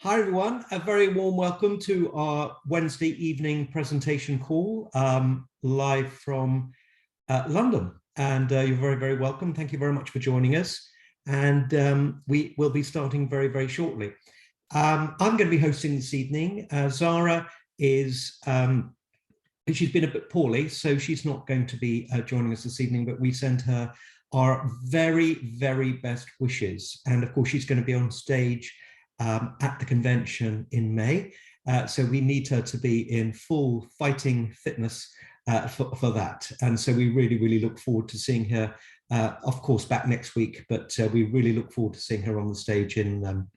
Hi everyone, a very warm welcome to our Wednesday evening presentation call live from London. And you're very, very welcome. Thank you very much for joining us. And we will be starting very, very shortly. I'm going to be hosting this evening. Zara is, she's been a bit poorly, so she's not going to be joining us this evening, but we send her our very, very best wishes. And of course, she's going to be on stage at the convention in May. So we need her to be in full fighting fitness for that. And so we really, really look forward to seeing her, of course, back next week, but we really look forward to seeing her on the stage in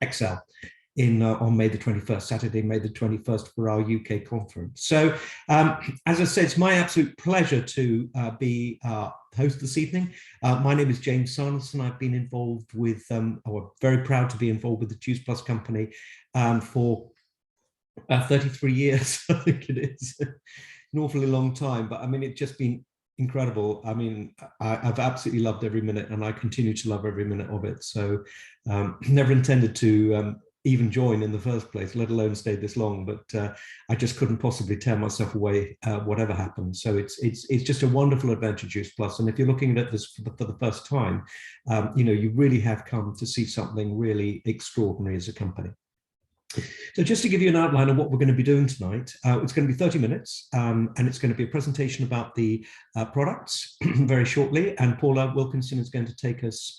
Excel on May the 21st, Saturday, May the 21st for our UK conference. So as I said, it's my absolute pleasure to be host this evening. My name is James Sanderson. I've been involved with, or very proud to be involved with the Juice Plus company for 33 years, I think it is. An awfully long time, but I mean, it's just been incredible. I mean, I've absolutely loved every minute and I continue to love every minute of it. So never intended to even join in the first place, let alone stay this long, but I just couldn't possibly tear myself away whatever happened. So it's just a wonderful adventure, Juice Plus. And if you're looking at this for the first time, you know, you really have come to see something really extraordinary as a company. So just to give you an outline of what we're going to be doing tonight, it's going to be 30 minutes and it's going to be a presentation about the products very shortly, and Paula Wilkinson is going to take us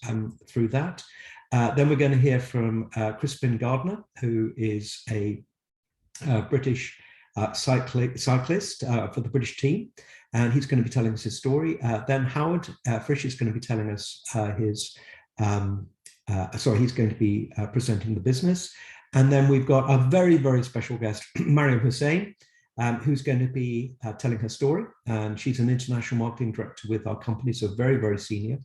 through that. Then we're going to hear from Krispin Gardner, who is a British cyclist for the British team, and he's going to be telling us his story. Then Howard Frisch is going to be telling us he's going to be presenting the business. And then we've got a very, very special guest, Maryum Hussain, who's going to be telling her story. And she's an international marketing director with our company, so very, very senior.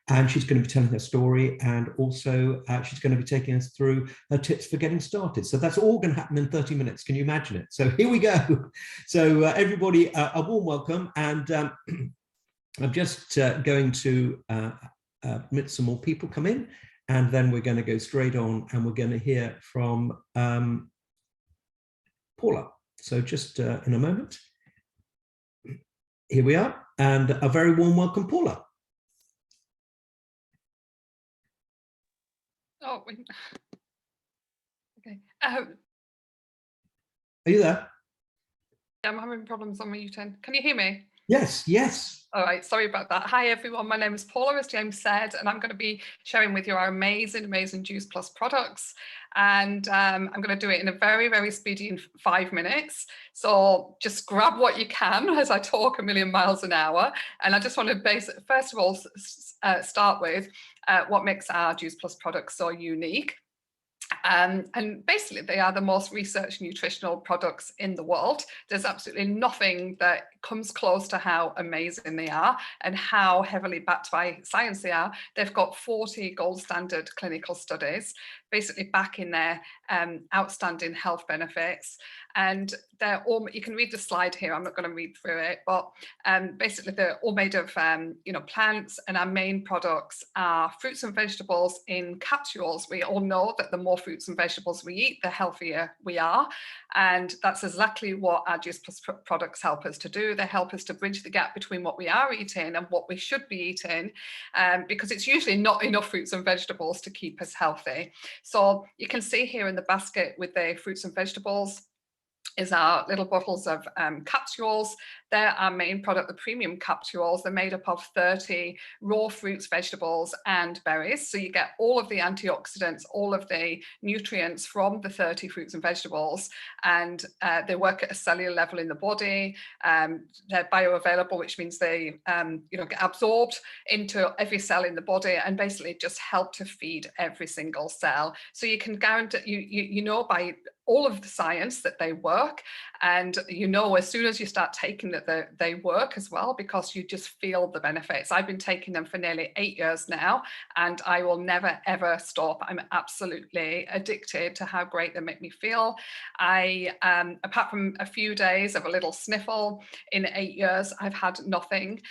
And she's going to be telling her story, and also she's going to be taking us through her tips for getting started. So that's all going to happen in 30 minutes. Can you imagine it? So here we go. So everybody, a warm welcome. And I'm just going to admit some more people come in, and then we're going to go straight on and we're going to hear from Paula. So just in a moment. Here we are, and a very warm welcome, Paula. Oh, okay. Are you there? Yeah, I'm having problems on muting. Can you hear me? Yes, yes. All right, sorry about that. Hi, everyone. My name is Paula, as James said, and I'm going to be sharing with you our amazing, amazing Juice Plus products. And I'm going to do it in a very, very speedy in 5 minutes. So just grab what you can as I talk a million miles an hour. And I just want to first of all, start with what makes our Juice Plus products so unique. And basically, they are the most researched nutritional products in the world. There's absolutely nothing that comes close to how amazing they are and how heavily backed by science they are. They've got 40 gold standard clinical studies, basically backing their outstanding health benefits. And they're all, you can read the slide here, I'm not going to read through it, but basically they're all made of plants, and our main products are fruits and vegetables in capsules. We all know that the more fruits and vegetables we eat, the healthier we are. And that's exactly what our Juice Plus products help us to do. They help us to bridge the gap between what we are eating and what we should be eating, because it's usually not enough fruits and vegetables to keep us healthy. So you can see here in the basket with the fruits and vegetables is our little bottles of capsules. They're our main product, the premium capsules. They're made up of 30 raw fruits, vegetables, and berries. So you get all of the antioxidants, all of the nutrients from the 30 fruits and vegetables, and they work at a cellular level in the body. They're bioavailable, which means they get absorbed into every cell in the body and basically just help to feed every single cell. So you can guarantee, you know by all of the science that they work, and as soon as you start taking that they work as well, because you just feel the benefits. I've been taking them for nearly 8 years now, and I will never ever stop. I'm absolutely addicted to how great they make me feel. I apart from a few days of a little sniffle in 8 years, I've had nothing,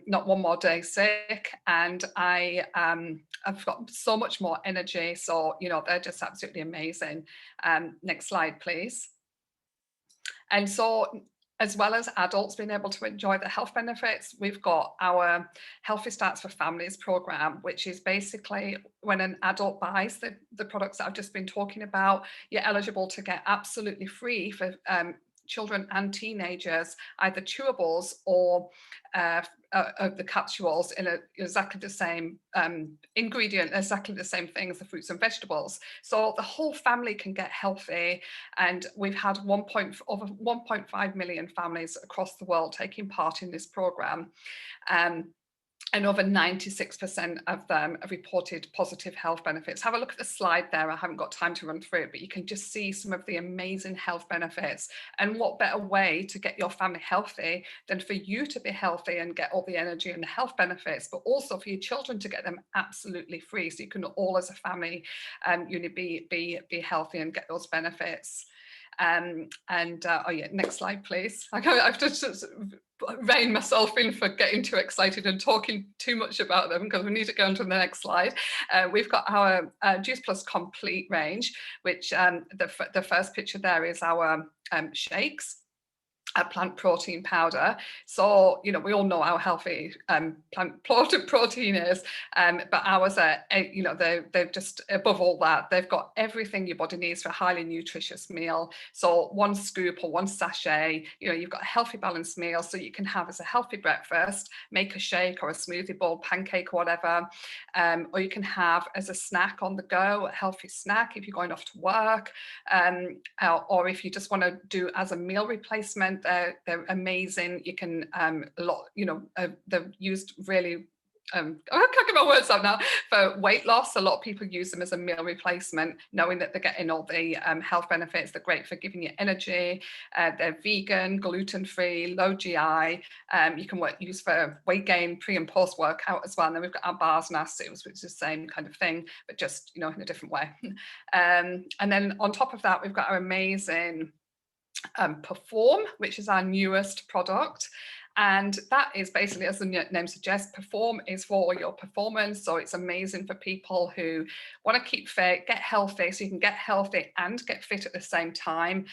not one more day sick, and I've got so much more energy. So, you know, they're just absolutely amazing. Next slide, please. And so, as well as adults being able to enjoy the health benefits, we've got our Healthy Starts for Families program, which is basically when an adult buys the products that I've just been talking about, you're eligible to get absolutely free for children and teenagers, either chewables or the capsules in exactly the same ingredient, exactly the same thing as the fruits and vegetables. So the whole family can get healthy, and we've had over 1.5 million families across the world taking part in this program. And over 96% of them have reported positive health benefits. Have a look at the slide there. I haven't got time to run through it, but you can just see some of the amazing health benefits. And what better way to get your family healthy than for you to be healthy and get all the energy and the health benefits, but also for your children to get them absolutely free. So you can all as a family, be healthy and get those benefits. Oh yeah, next slide, please. I've just rein myself in for getting too excited and talking too much about them, because we need to go on to the next slide. We've got our Juice Plus Complete range, which the first picture there is our shakes. A plant protein powder. So, you know, we all know how healthy plant protein is, but ours are, you know, they're just above all that. They've got everything your body needs for a highly nutritious meal. So one scoop or one sachet, you know, you've got a healthy balanced meal, so you can have as a healthy breakfast, make a shake or a smoothie bowl, pancake or whatever, or you can have as a snack on the go, a healthy snack if you're going off to work, or if you just want to do as a meal replacement. They're amazing. You can they're used really. I can't get my words out now. For weight loss, a lot of people use them as a meal replacement, knowing that they're getting all the health benefits. They're great for giving you energy. They're vegan, gluten-free, low GI. You can use for weight gain, pre and post workout as well. And then we've got our bars and our soups, which is the same kind of thing, but just, you know, in a different way. And then on top of that, we've got our amazing Perform, which is our newest product. And that is basically, as the name suggests, Perform is for your performance. So it's amazing for people who want to keep fit, get healthy, so you can get healthy and get fit at the same time.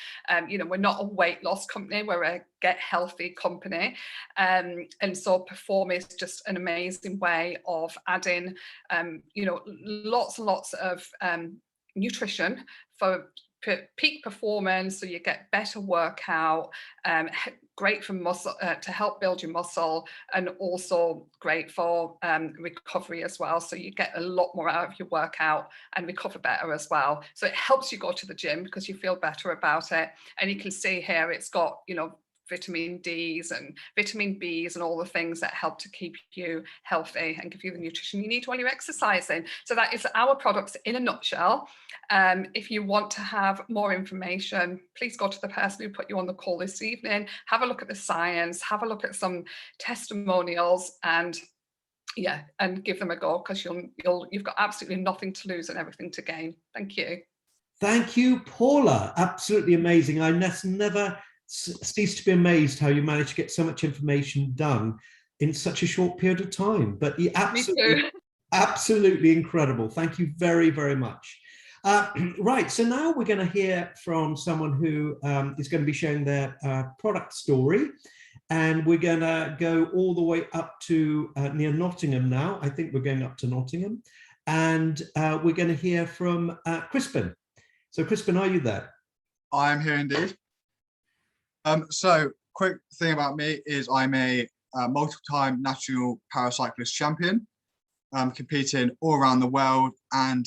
You know, we're not a weight loss company, we're a get healthy company. And so Perform is just an amazing way of adding, you know, lots and lots of nutrition for peak performance, so you get better workout, great for muscle, to help build your muscle, and also great for recovery as well. So you get a lot more out of your workout and recover better as well. So it helps you go to the gym because you feel better about it. And you can see here it's got, you know, vitamin D's and vitamin B's and all the things that help to keep you healthy and give you the nutrition you need while you're exercising. So that is our products in a nutshell. If you want to have more information, please go to the person who put you on the call this evening, have a look at the science, have a look at some testimonials, and yeah, and give them a go, because you've got absolutely nothing to lose and everything to gain. Thank you. Thank you, Paula. Absolutely amazing. I never cease to be amazed how you manage to get so much information done in such a short period of time. But absolutely incredible. Thank you very, very much. Right, so now we're going to hear from someone who is going to be sharing their product story. And we're going to go all the way up to near Nottingham now. I think we're going up to Nottingham. And we're going to hear from Krispin. So Krispin, are you there? I am here indeed. So quick thing about me is I'm a multiple-time national paracyclist champion, competing all around the world and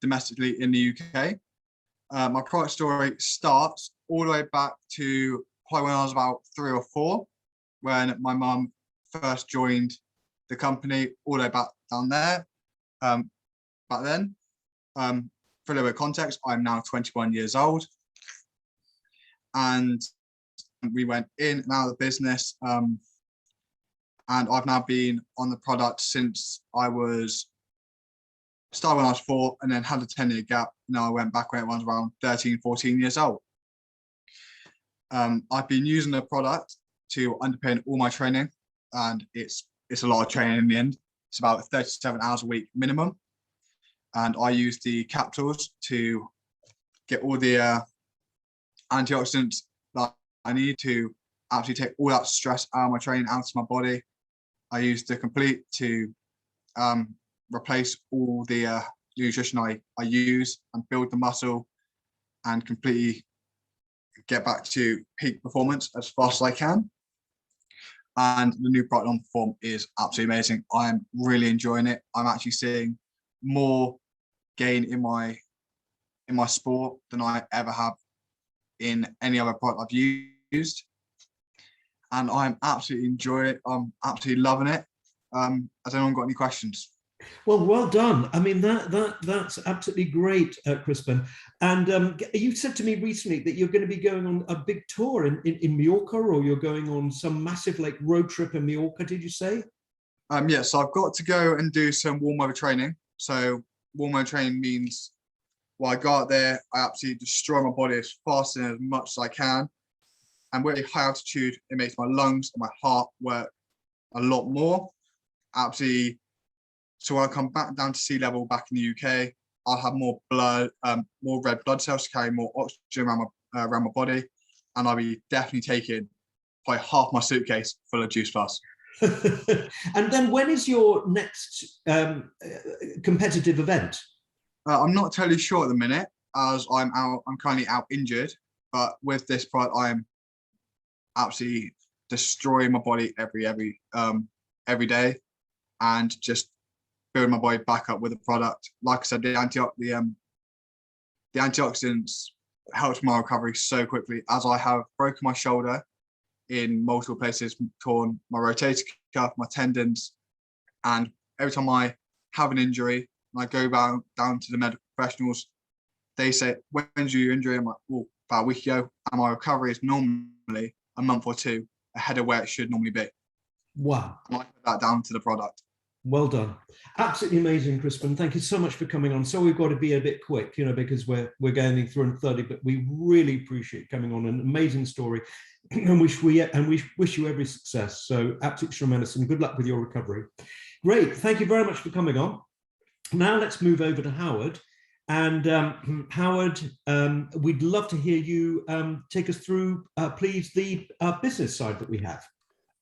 domestically in the UK. My product story starts all the way back to probably when I was about 3 or 4, when my mum first joined the company, all the way back down there. Back then, for a little bit of context, I'm now 21 years old. And we went in and out of the business. And I've now been on the product since I started when I was 4 and then had a 10-year gap. Now I went back when I was around 13, 14 years old. I've been using the product to underpin all my training, and it's a lot of training in the end. It's about 37 hours a week minimum. And I use the capsules to get all the antioxidants that I need to actually take all that stress out of my training, out of my body. I use the complete to replace all the nutrition I use and build the muscle and completely get back to peak performance as fast as I can. And the new product on form is absolutely amazing. I'm really enjoying it. I'm actually seeing more gain in my sport than I ever have in any other product I've used. And I'm absolutely enjoying it. I'm absolutely loving it. Has anyone got any questions? Well done. I mean, that's absolutely great, Krispin. And you said to me recently that you're going to be going on a big tour in Mallorca, or you're going on some massive like road trip in Mallorca, did you say? Yeah, so I've got to go and do some warm weather training. So warm weather training means, well, I go out there, I absolutely destroy my body as fast and as much as I can. And with high altitude, it makes my lungs and my heart work a lot more. Absolutely. So when I come back down to sea level back in the UK, I'll have more blood, more red blood cells to carry more oxygen around my body, and I'll be definitely taking probably half my suitcase full of Juice Plus. And then when is your next competitive event? I'm not totally sure at the minute, as I'm currently out injured. But with this product, I'm absolutely destroying my body every day, and just build my body back up with the product. Like I said, the antioxidants helped my recovery so quickly, as I have broken my shoulder in multiple places, torn my rotator cuff, my tendons, and every time I have an injury and I go down to the medical professionals, they say, "When's your injury?" I'm like, "Well, about a week ago," and my recovery is normally a month or two ahead of where it should normally be. Wow. And I put that down to the product. Well done. Absolutely amazing, Krispin. Thank you so much for coming on. So we've got to be a bit quick, because we're going through in 30, but we really appreciate coming on. An amazing story, and we wish you every success. So absolutely tremendous, and good luck with your recovery. Great. Thank you very much for coming on. Now let's move over to Howard. And Howard, we'd love to hear you take us through, please, the business side that we have.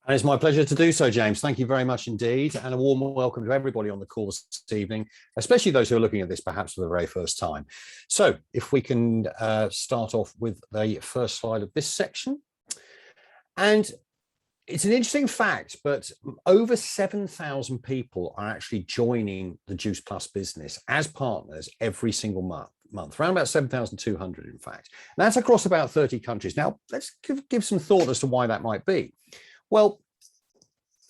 And it's my pleasure to do so, James. Thank you very much indeed. And a warm welcome to everybody on the call this evening, especially those who are looking at this perhaps for the very first time. So if we can start off with the first slide of this section. And it's an interesting fact, but over 7,000 people are actually joining the Juice Plus business as partners every single month, around about 7,200 in fact. And that's across about 30 countries. Now, let's give some thought as to why that might be. Well,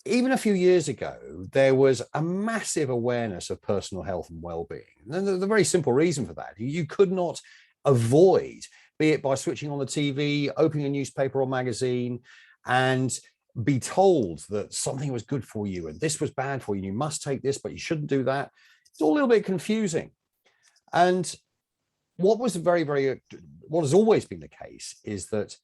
even a few years ago, there was a massive awareness of personal health and well-being. And the very simple reason for that, you could not avoid, be it by switching on the TV, opening a newspaper or magazine, and be told that something was good for you and this was bad for you. You must take this, but you shouldn't do that. It's all a little bit confusing. And what has always been the case is that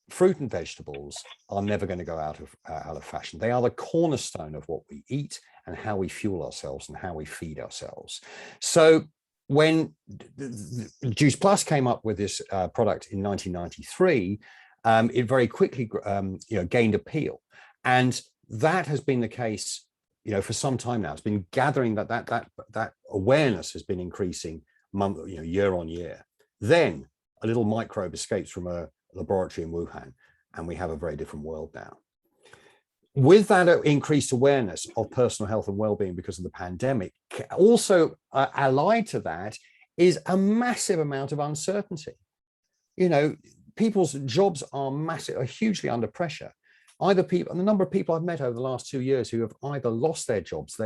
fruit and vegetables are never going to go out of fashion. They are the cornerstone of what we eat and how we fuel ourselves and how we feed ourselves. So when Juice Plus came up with this product in 1993, it very quickly gained appeal, and that has been the case for some time now. It's been gathering that awareness has been increasing year on year. Then a little microbe escapes from a laboratory in Wuhan, and we have a very different world now. With that increased awareness of personal health and well-being because of the pandemic, also allied to that is a massive amount of uncertainty. People's jobs are hugely under pressure. The number of people I've met over the last 2 years who have either lost their jobs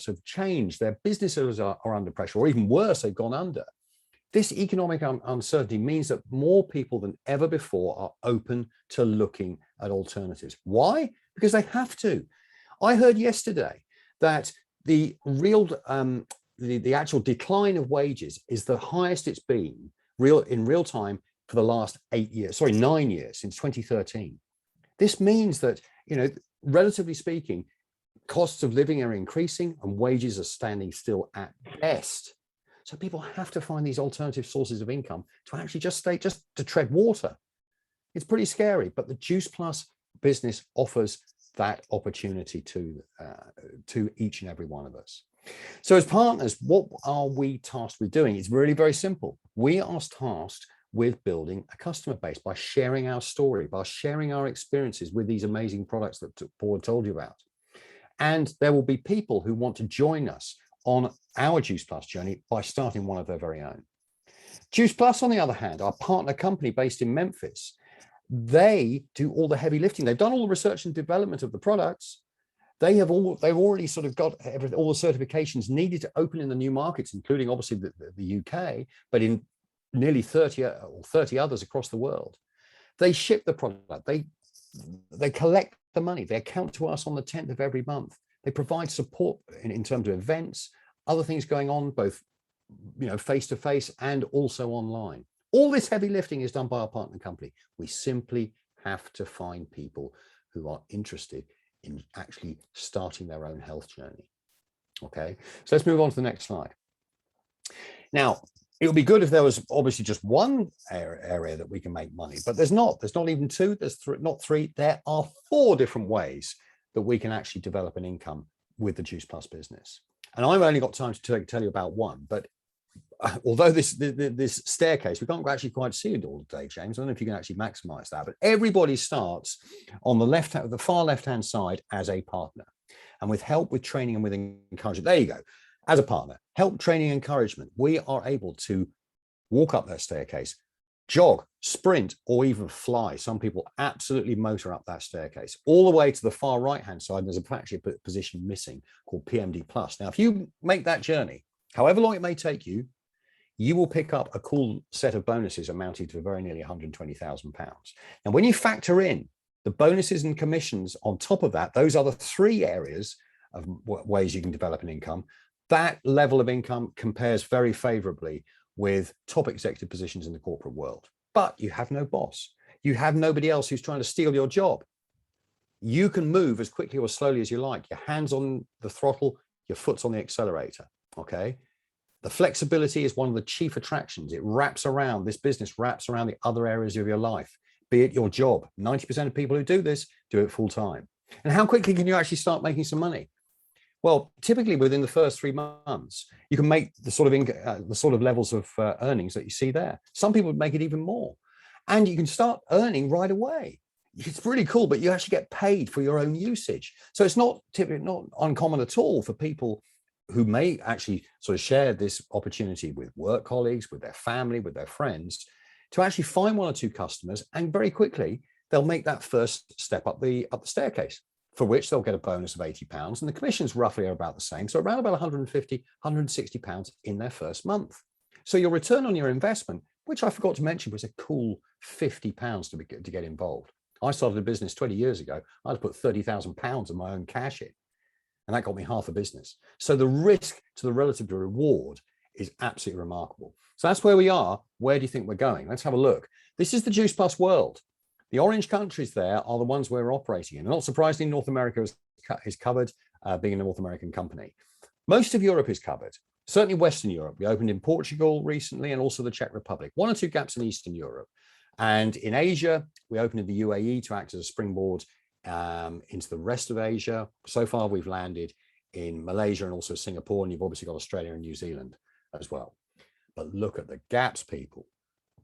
have changed, their businesses are under pressure, or even worse, they've gone under. This economic uncertainty means that more people than ever before are open to looking at alternatives. Why? Because they have to. I heard yesterday that the real, the actual decline of wages is the highest it's been in real time for the last 9 years, since 2013. This means that, relatively speaking, costs of living are increasing and wages are standing still at best. So people have to find these alternative sources of income to actually just to tread water. It's pretty scary, but the Juice Plus business offers that opportunity to each and every one of us. So as partners, what are we tasked with doing? It's really very simple. We are tasked with building a customer base by sharing our story, by sharing our experiences with these amazing products that Paula told you about. And there will be people who want to join us on our Juice Plus journey by starting one of their very own. Juice Plus, on the other hand, our partner company based in Memphis, they do all the heavy lifting. They've done all the research and development of the products. They've already sort of got all the certifications needed to open in the new markets, including obviously the UK, but in nearly 30 others across the world. They ship the product. They collect the money. They account to us on the 10th of every month. They provide support in terms of events, other things going on, both face-to-face and also online. All this heavy lifting is done by our partner company. We simply have to find people who are interested in actually starting their own health journey. Okay, so let's move on to the next slide. Now, it would be good if there was obviously just one area that we can make money, but there's not even two, there's not three, there are 4 different ways that we can actually develop an income with the Juice Plus business. And I've only got time to tell you about one, but although this staircase, we can't actually quite see it all today, James. I don't know if you can actually maximize that, but everybody starts on the far left-hand side as a partner. And with help, with training, and with encouragement, there you go. As a partner, help, training, encouragement, we are able to walk up that staircase, jog, sprint, or even fly. Some people absolutely motor up that staircase all the way to the far right-hand side. There's actually a position missing called PMD Plus. Now, if you make that journey, however long it may take you, you will pick up a cool set of bonuses amounting to very nearly £120,000. And when you factor in the bonuses and commissions on top of that, those are the 3 areas of ways you can develop an income. That level of income compares very favorably with top executive positions in the corporate world. But you have no boss. You have nobody else who's trying to steal your job. You can move as quickly or slowly as you like. Your hands on the throttle, your foot's on the accelerator, okay? The flexibility is one of the chief attractions. It wraps around, this business wraps around the other areas of your life, be it your job. 90% of people who do this do it full time. And how quickly can you actually start making some money? Well, typically within the first 3 months, you can make the sort of levels of earnings that you see there. Some people would make it even more, and you can start earning right away. It's really cool, but you actually get paid for your own usage. So it's not uncommon at all for people who may actually sort of share this opportunity with work colleagues, with their family, with their friends, to actually find 1 or 2 customers, and very quickly they'll make that first step up the staircase, for which they'll get a bonus of £80, and the commissions roughly are about the same. So around about £150, £160 in their first month. So your return on your investment, which I forgot to mention, was a cool £50 to get involved. I started a business 20 years ago. I had to put £30,000 of my own cash in, and that got me half a business. So the risk to the relative reward is absolutely remarkable. So that's where we are. Where do you think we're going? Let's have a look. This is the Juice Plus world. The orange countries there are the ones we're operating in. And not surprisingly, North America is covered, being a North American company. Most of Europe is covered, certainly Western Europe. We opened in Portugal recently, and also the Czech Republic. 1 or 2 gaps in Eastern Europe. And in Asia, we opened in the UAE to act as a springboard into the rest of Asia. So far, we've landed in Malaysia and also Singapore, and you've obviously got Australia and New Zealand as well. But look at the gaps, people.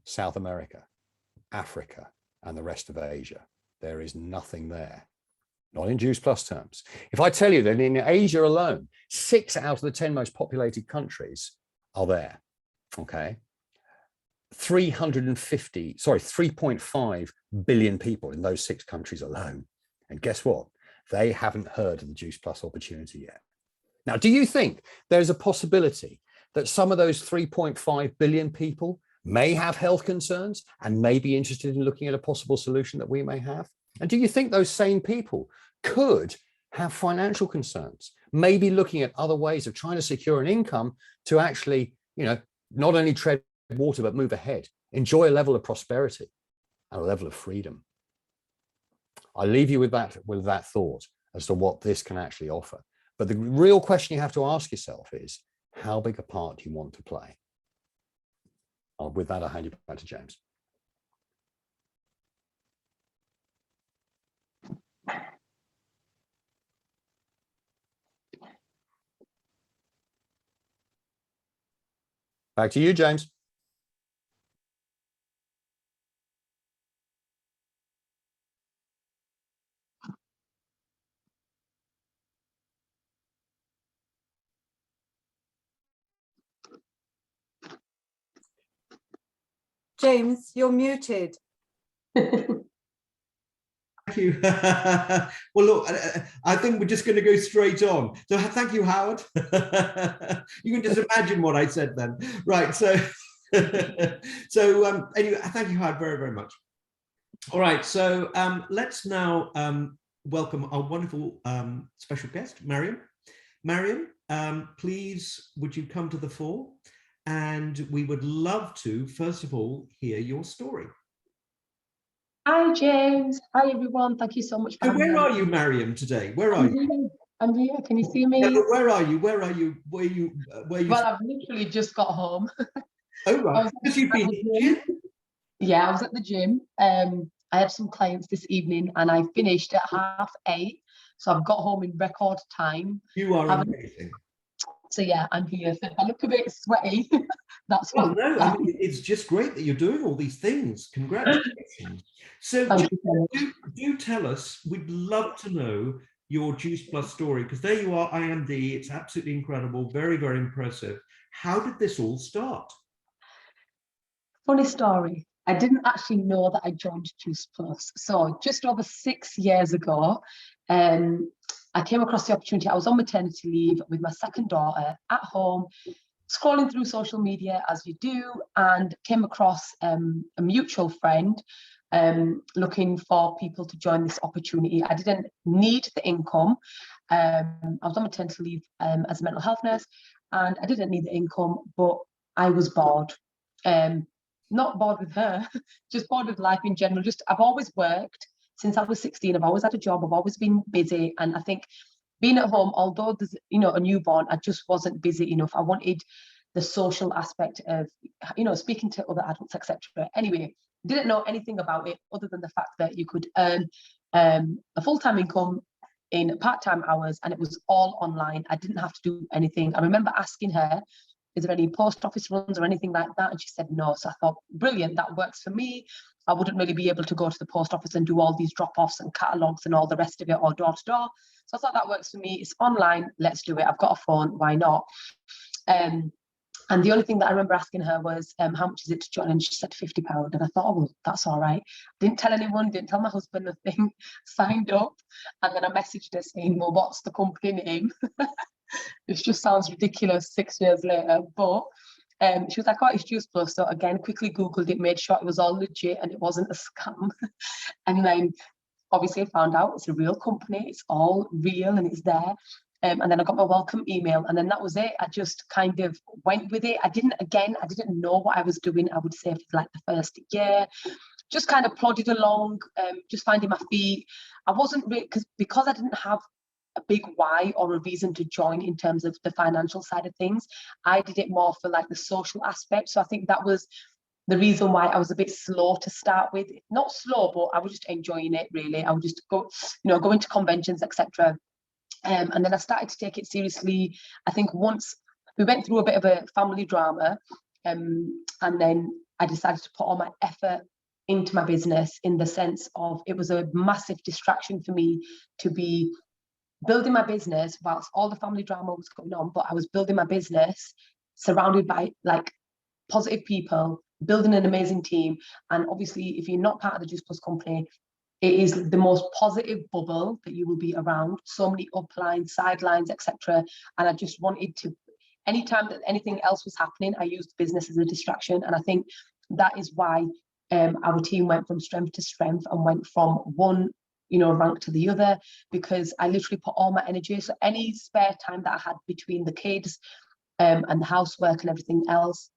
South America, Africa, and the rest of Asia. There is nothing there, not in Juice Plus terms. If I tell you that in Asia alone, 6 out of the 10 most populated countries are there, okay? 3.5 billion people in those 6 countries alone. And guess what? They haven't heard of the Juice Plus opportunity yet. Now, do you think there's a possibility that some of those 3.5 billion people may have health concerns and may be interested in looking at a possible solution that we may have? And do you think those same people could have financial concerns, maybe looking at other ways of trying to secure an income to actually, not only tread water, but move ahead, enjoy a level of prosperity and a level of freedom? I leave you with that thought as to what this can actually offer. But the real question you have to ask yourself is, how big a part do you want to play? With that, I'll hand you back to James. Back to you, James. James, you're muted. Thank you. Well, look, I think we're just going to go straight on. So thank you, Howard. You can just imagine what I said then. Right. So, anyway, thank you, Howard, very, very much. All right. So let's now welcome our wonderful special guest, Maryum. Maryum, please, would you come to the fore? And we would love to, first of all, hear your story. Hi, James. Hi, everyone. Thank you so much for having me. Where are you, Maryum, today? Where are you? I'm here. Can you see me? Yeah, but where are you? Where are you? Where you? Well, I've literally just got home. Oh, right. Because you've been in the gym? Yeah, I was at the gym. I had some clients this evening and I finished at 8:30. So I've got home in record time. You are amazing. So yeah, I'm here. So if I look a bit sweaty, that's well, fine. no, I mean, it's just great that you're doing all these things. Congratulations. So do tell us, we'd love to know your Juice Plus story, because there you are, IMD, it's absolutely incredible, very, very impressive. How did this all start? Funny story. I didn't actually know that I joined Juice Plus. So just over 6 years ago, I came across the opportunity. I was on maternity leave with my second daughter at home, scrolling through social media as you do, and came across a mutual friend looking for people to join this opportunity. I didn't need the income. I was on maternity leave as a mental health nurse, and I didn't need the income, but I was bored. Not bored with her, just bored with life in general. I've always worked. Since I was 16, I've always had a job. I've always been busy. And I think being at home, although there's, a newborn, I just wasn't busy enough. I wanted the social aspect of, speaking to other adults, etc. Anyway, didn't know anything about it other than the fact that you could earn a full-time income in part-time hours, and it was all online. I didn't have to do anything. I remember asking her, is there any post office runs or anything like that? And she said no. So I thought, brilliant, that works for me. I wouldn't really be able to go to the post office and do all these drop-offs and catalogues and all the rest of it, or door to door. So I thought that works for me. It's online, let's do it. I've got a phone, why not? And the only thing that I remember asking her was, how much is it to join? And she said £50. And I thought, oh, well, that's all right. Didn't tell anyone, didn't tell my husband nothing, signed up. And then I messaged her saying, well, what's the company name? It just sounds ridiculous 6 years later, but she was like, oh, it's Juice Plus. So again, quickly Googled it, made sure it was all legit and it wasn't a scam. And then obviously I found out it's a real company, it's all real and it's there. And then I got my welcome email, and then that was it. I just kind of went with it. I didn't know what I was doing, I would say, for like the first year. Just kind of plodded along, just finding my feet. I wasn't really, because I didn't have a big why or a reason to join in terms of the financial side of things. I did it more for like the social aspect. So I think that was the reason why I was a bit slow to start with. Not slow, but I was just enjoying it really. I would just go, going to conventions, etc. And then I started to take it seriously. I think once we went through a bit of a family drama, and then I decided to put all my effort into my business, in the sense of it was a massive distraction for me to be building my business whilst all the family drama was going on, but I was building my business surrounded by like positive people, building an amazing team. And obviously, if you're not part of the Juice Plus company, it is the most positive bubble that you will be around. So many uplines, sidelines, etc. And I just wanted to anytime that anything else was happening, I used business as a distraction. And I think that is why our team went from strength to strength and went from one, rank to the other, because I literally put all my energy. So any spare time that I had between the kids and the housework and everything else,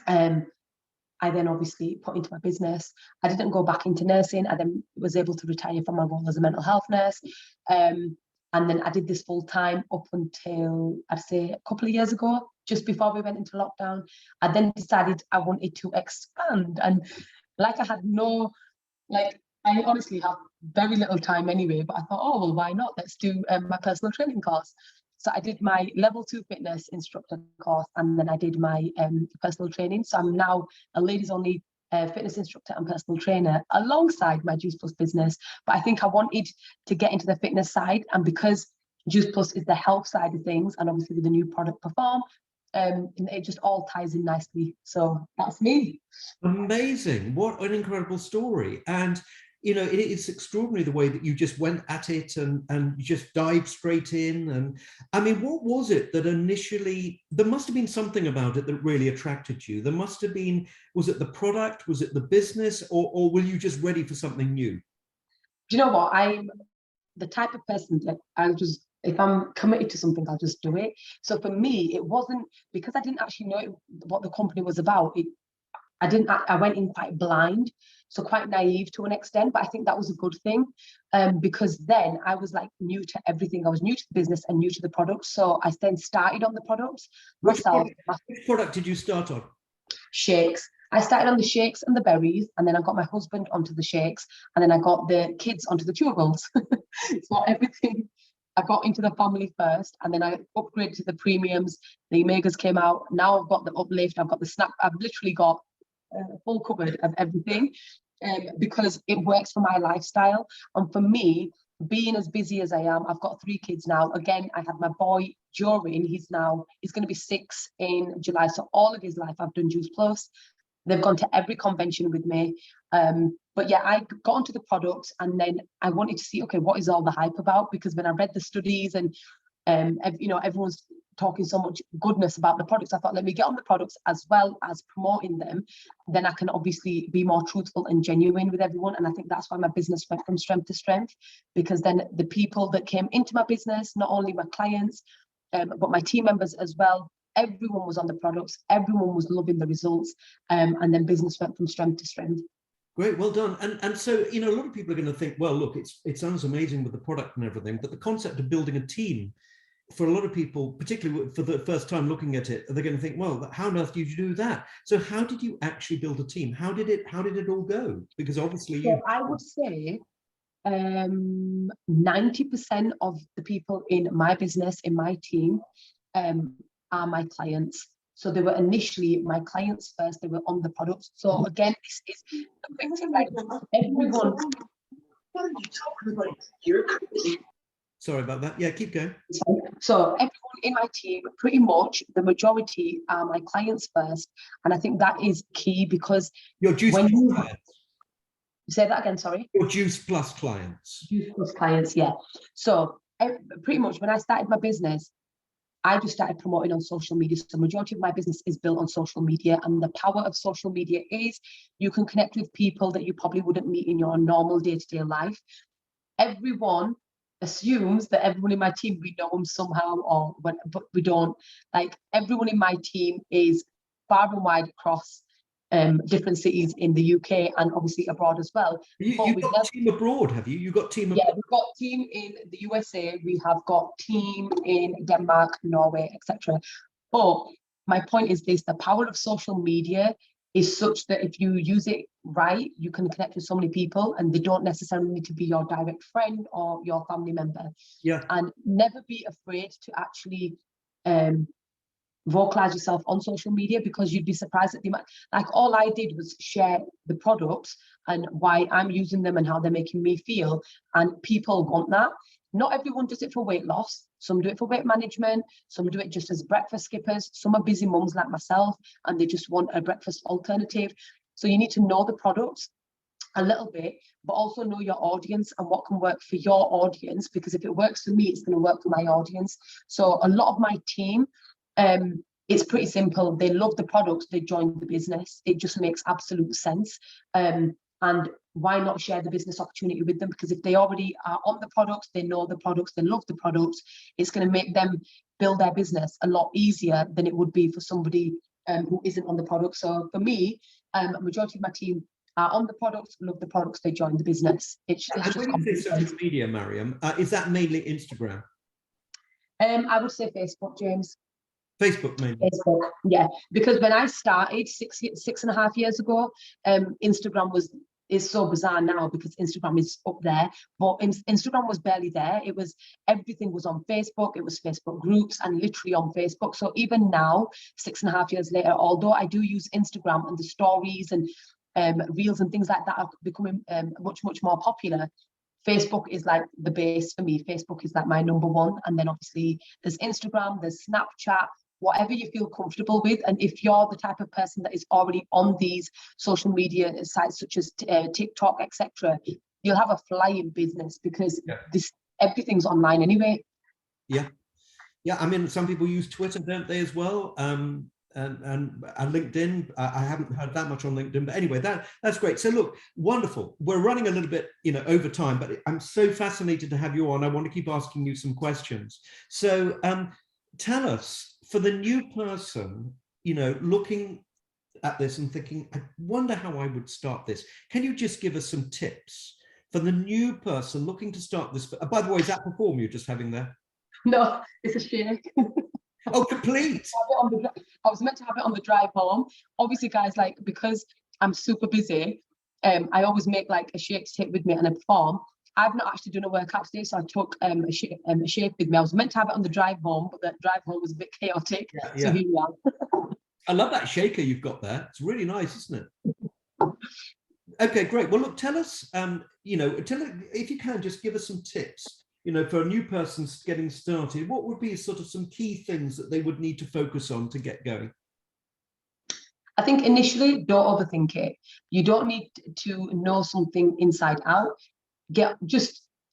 I then obviously put into my business. I didn't go back into nursing. I then was able to retire from my role as a mental health nurse. And then I did this full time up until, I'd say, a couple of years ago, just before we went into lockdown. I then decided I wanted to expand. And I honestly have very little time anyway, but I thought, oh, well, why not? Let's do my personal training course. So I did my level 2 fitness instructor course, and then I did my personal training. So I'm now a ladies only fitness instructor and personal trainer alongside my Juice Plus business. But I think I wanted to get into the fitness side, and because Juice Plus is the health side of things, and obviously with the new product Perform, it just all ties in nicely. So that's me. Amazing. What an incredible story. And it's extraordinary the way that you just went at it and you just dived straight in. And I mean, what was it that initially, there must have been something about it that really attracted you. There must have been, was it the product? Was it the business? Or were you just ready for something new? Do you know what? I'm the type of person that if I'm committed to something, I'll just do it. So for me, it wasn't, because I didn't actually know what the company was about. I went in quite blind, so quite naive to an extent, but I think that was a good thing, because then I was like new to everything. I was new to the business and new to the product. So I then started on the products myself. Which product did you start on? Shakes. I started on the shakes and the berries, and then I got my husband onto the shakes, and then I got the kids onto the chewables. So everything, I got into the family first, and then I upgraded to the premiums. The Omegas came out. Now I've got the uplift. I've got the snap. I've literally got a full cupboard of everything, because it works for my lifestyle. And for me, being as busy as I am, I've got 3 kids now. Again, I had my boy Jorin. He's going to be 6 in July. So all of his life, I've done Juice Plus. They've gone to every convention with me. But yeah, I got onto the products, and then I wanted to see, okay, what is all the hype about? Because when I read the studies and everyone's talking so much goodness about the products, I thought, let me get on the products as well as promoting them. Then I can obviously be more truthful and genuine with everyone. And I think that's why my business went from strength to strength, because then the people that came into my business, not only my clients, but my team members as well, everyone was on the products, everyone was loving the results, and then business went from strength to strength. Great, well done. And so, a lot of people are going to think, well, look, it sounds amazing with the product and everything, but the concept of building a team, for a lot of people, particularly for the first time looking at it, they're going to think, well, how on earth did you do that? So how did you actually build a team? How did it all go? Because obviously I would say 90% of the people in my business, in my team, are my clients. So they were initially my clients first. They were on the products. So again, this is like everyone. Sorry about that. Yeah, keep going. So everyone in my team, pretty much the majority are my clients first, and I think that is key, because your Juice Plus clients. Say that again. Sorry. Your Juice Plus clients. Juice Plus clients, yeah. So pretty much when I started my business, I just started promoting on social media. So the majority of my business is built on social media, and the power of social media is you can connect with people that you probably wouldn't meet in your normal day-to-day life. Everyone assumes that everyone in my team, we know them somehow, but we don't. Like, everyone in my team is far and wide across different cities in the UK and obviously abroad as well. You've got a team abroad, have you? You've got team abroad? Yeah, we've got team in the USA, we have got team in Denmark, Norway, etc. But my point is this: the power of social media is such that if you use it right, you can connect with so many people, and they don't necessarily need to be your direct friend or your family member. Yeah. And never be afraid to actually vocalize yourself on social media, because you'd be surprised at the amount. Like, all I did was share the products and why I'm using them and how they're making me feel, and people want that. Not everyone does it for weight loss. Some do it for weight management. Some do it just as breakfast skippers. Some are busy mums like myself, and they just want a breakfast alternative. So you need to know the products a little bit, but also know your audience and what can work for your audience, because if it works for me, it's going to work for my audience. So a lot of my team It's pretty simple. They love the products, they join the business. It just makes absolute sense. And why not share the business opportunity with them? Because if they already are on the products, they know the products, they love the products, it's going to make them build their business a lot easier than it would be for somebody who isn't on the product. So for me, a majority of my team are on the products, love the products, they join the business. It's just when you say social media, Maryum, is that mainly Instagram? I would say Facebook, James. Facebook mainly. Facebook, yeah, because when I started 6.5 years ago, Instagram is so bizarre now because Instagram is up there, but Instagram was barely there. Everything was on Facebook. It was Facebook groups and literally on Facebook. So even now, 6.5 years later, although I do use Instagram and the stories and reels and things like that are becoming much more popular, Facebook is like the base for me. Facebook is like my number one, and then obviously there's Instagram, there's Snapchat, whatever you feel comfortable with. And if you're the type of person that is already on these social media sites such as TikTok, etc., you'll have a flying business because everything's online anyway. Yeah, I mean, some people use Twitter, don't they, as well? And LinkedIn. I haven't heard that much on LinkedIn, but anyway, that's great. So look, wonderful. We're running a little bit, over time, but I'm so fascinated to have you on. I want to keep asking you some questions. So tell us, for the new person, looking at this and thinking, I wonder how I would start this. Can you just give us some tips for the new person looking to start this? By the way, is that the form you're just having there? No, it's a shake. Oh, complete. I was meant to have it on the drive home. Obviously, guys, because I'm super busy, I always make a shake to take with me and I perform. I've not actually done a workout today, so I took a shake with me. I was meant to have it on the drive home, but the drive home was a bit chaotic. Yeah. So here we are. I love that shaker you've got there. It's really nice, isn't it? Okay, great. Well, look, tell us, if you can, just give us some tips, for a new person getting started. What would be sort of some key things that they would need to focus on to get going? I think initially, don't overthink it. You don't need to know something inside out. I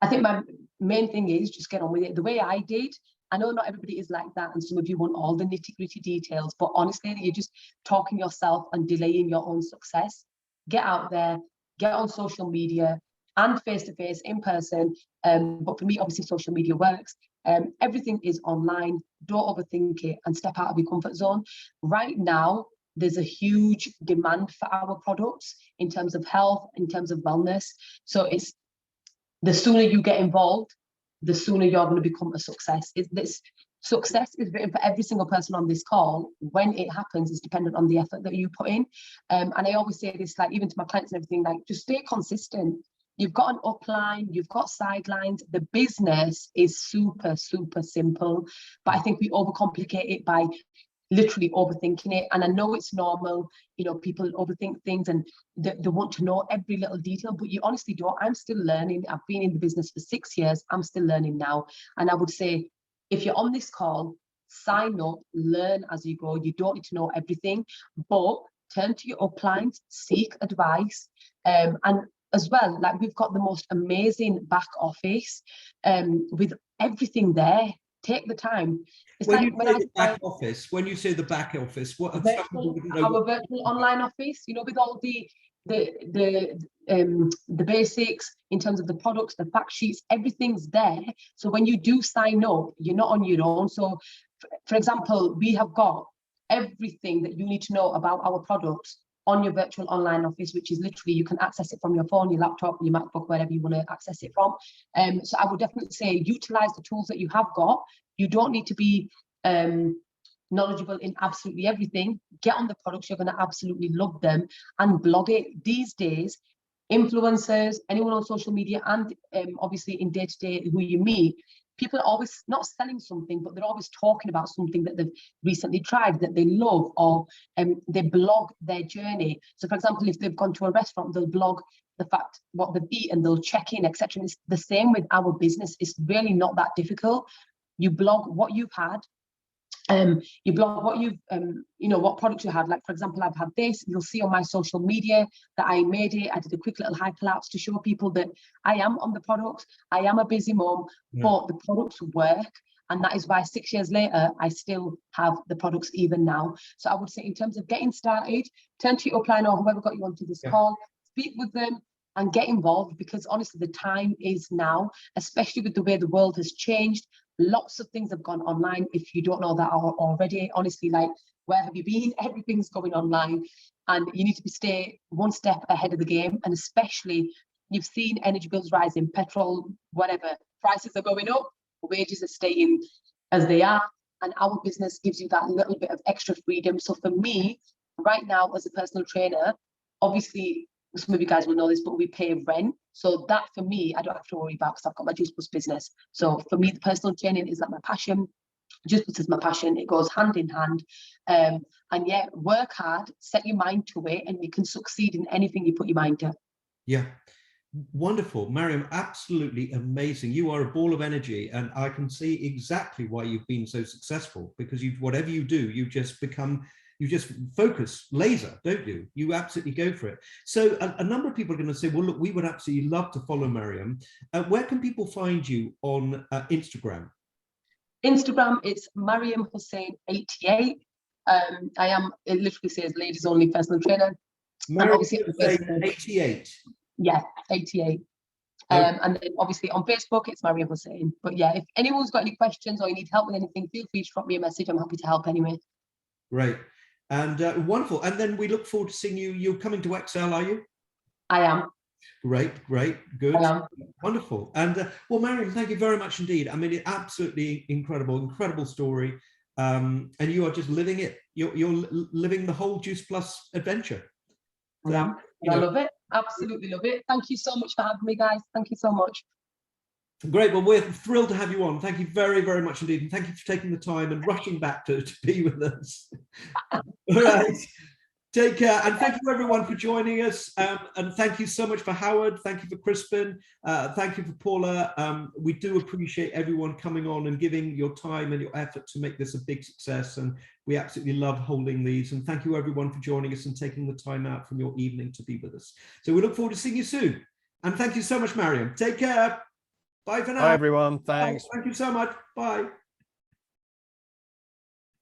think my main thing is just get on with it. The way I did, I know not everybody is like that, and some of you want all the nitty-gritty details, but honestly, you're just talking yourself and delaying your own success. Get out there, get on social media and face-to-face, in person. But for me, obviously, social media works. Everything is online. Don't overthink it and step out of your comfort zone. Right now, there's a huge demand for our products in terms of health, in terms of wellness. So the sooner you get involved, the sooner you're going to become a success. This success is written for every single person on this call. When it happens, it's dependent on the effort that you put in. And I always say this, even to my clients and everything, just stay consistent. You've got an upline, you've got sidelines. The business is super, super simple, but I think we overcomplicate it by literally overthinking it. And I know it's normal, people overthink things and they want to know every little detail, but you honestly don't. I'm still learning. I've been in the business for 6 years. I'm still learning now. And I would say, if you're on this call, sign up, learn as you go. You don't need to know everything, but turn to your uplines, seek advice. And as well, we've got the most amazing back office with everything there. Take the time. It's when you say the back office, what our virtual online office, with all the basics in terms of the products, the fact sheets, everything's there. So when you do sign up, you're not on your own. So for example, we have got everything that you need to know about our products on your virtual online office, which is literally, you can access it from your phone, your laptop, your MacBook, wherever you want to access it from. So I would definitely say utilize the tools that you have got. You don't need to be knowledgeable in absolutely everything. Get on the products, you're going to absolutely love them, and blog it. These days, influencers, anyone on social media, and obviously in day-to-day who you meet, people are always not selling something, but they're always talking about something that they've recently tried that they love, or they blog their journey. So for example, if they've gone to a restaurant, they'll blog the fact what they've eaten, they'll check in, etc. It's the same with our business. It's really not that difficult. You blog what you've had. You blog what you've, what products you had. Like, for example, I've had this. You'll see on my social media that I made it. I did a quick little hyperlapse to show people that I am on the products. I am a busy mom, but the products work. And that is why 6 years later, I still have the products even now. So I would say in terms of getting started, turn to your upline or whoever got you onto this call, speak with them and get involved, because honestly, the time is now, especially with the way the world has changed. Lots of things have gone online. If you don't know that already, honestly, like, where have you been? Everything's going online, and you need to stay one step ahead of the game. And especially, you've seen energy bills rising, petrol, whatever, prices are going up, wages are staying as they are, and our business gives you that little bit of extra freedom. So for me, right now, as a personal trainer, obviously, some of you guys will know this, but we pay rent. So that for me, I don't have to worry about, because I've got my Juice Plus business. So for me, the personal training is like my passion. Juice Plus is my passion. It goes hand in hand. And yeah, work hard, set your mind to it, and you can succeed in anything you put your mind to. Yeah. Wonderful. Maryum, absolutely amazing. You are a ball of energy, and I can see exactly why you've been so successful, because whatever you do, you just focus laser, don't you? You absolutely go for it. So a number of people are going to say, well, look, we would absolutely love to follow Maryum. Where can people find you on Instagram? Instagram, it's Maryum Hussain 88. It literally says ladies only personal trainer. Maryum Hussain 88. Yeah, 88. And then obviously on Facebook, it's Maryum Hussain. But yeah, if anyone's got any questions or you need help with anything, feel free to drop me a message. I'm happy to help anyway. Great. And wonderful. And then we look forward to seeing you. You're coming to Excel, are you? I am. Great, good. Wonderful. And well, Maryum, thank you very much indeed. I mean, it's absolutely incredible story. And you are just living it. You're living the whole Juice Plus adventure. I love it. Absolutely love it. Thank you so much for having me, guys. Thank you so much. Great. Well, we're thrilled to have you on. Thank you very, very much indeed. And thank you for taking the time and rushing back to be with us. All right. Take care. And thank you everyone for joining us. And thank you so much for Howard. Thank you for Krispin. Thank you for Paula. We do appreciate everyone coming on and giving your time and your effort to make this a big success. And we absolutely love holding these. And thank you everyone for joining us and taking the time out from your evening to be with us. So we look forward to seeing you soon. And thank you so much, Maryum. Take care. Bye for now. Bye, everyone. Thanks. Thank you so much. Bye.